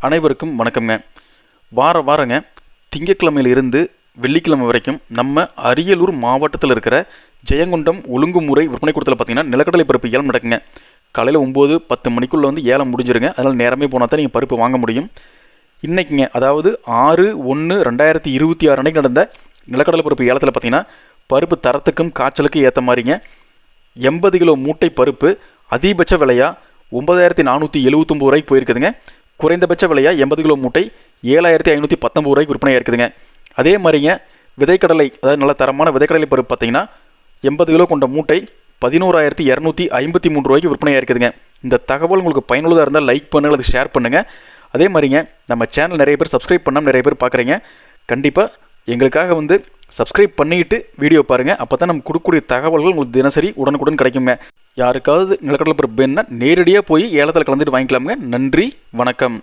அனைவருக்கும் வணக்கம்ங்க. வாரங்க திங்கட்கிழமையிலிருந்து வெள்ளிக்கிழமை வரைக்கும் நம்ம அரியலூர் மாவட்டத்தில் இருக்கிற ஜெயங்கொண்டம் ஒழுங்குமுறை விற்பனை கூடத்தில் பார்த்தீங்கன்னா நிலக்கடலை பருப்பு ஏலம் நடக்குங்க. காலையில் 9-10 மணிக்குள்ளே வந்து ஏலம் முடிஞ்சிருங்க. அதனால் நேரமே போனால் தான் நீங்கள் பருப்பு வாங்க முடியும். இன்றைக்குங்க, அதாவது 6/1/2026 அன்னைக்கு நடந்த நிலக்கடலை பருப்பு ஏலத்தில் பார்த்தீங்கன்னா பருப்பு தரத்துக்கும் காய்ச்சலுக்கும் ஏற்ற மாதிரிங்க 80 கிலோ மூட்டை பருப்பு அதிகபட்ச விலையாக 9479 ரூபாய்க்கு போயிருக்குதுங்க. குறைந்தபட்ச விலையாக 80 கிலோ மூட்டை 7519 ரூபாய்க்கு விற்பனையாக இருக்குதுங்க. அதே மாதிரிங்க விதைக்கடலை, அதாவது நல்ல தரமான விதைக்கடலை பருப்பு பார்த்தீங்கன்னா 80 கிலோ கொண்ட மூட்டை 11,253 ரூபாய்க்கு விற்பனையாக இருக்குதுங்க. இந்த தகவல் உங்களுக்கு பயனுள்ளதாக இருந்தால் லைக் பண்ணுங்கள், அது ஷேர் பண்ணுங்கள். அதே மாதிரிங்க நம்ம சேனல் நிறைய பேர் சப்ஸ்கிரைப் பண்ணாமல் நிறைய பேர் பார்க்குறீங்க. கண்டிப்பாக எங்களுக்காக வந்து சப்ஸ்கிரைப் பண்ணிவிட்டு வீடியோ பாருங்கள். அப்போ தான் நம்ம கொடுக்கக்கூடிய தகவல்கள் உங்களுக்கு தினசரி உடனுக்குடன் கிடைக்குங்க. யாருக்காவது நிலக்கடலை பருப்பு வேணுன்னா நேரடியாக போய் ஏலத்தில் கலந்துட்டு வாங்கிக்கலாமுங்க. நன்றி, வணக்கம்.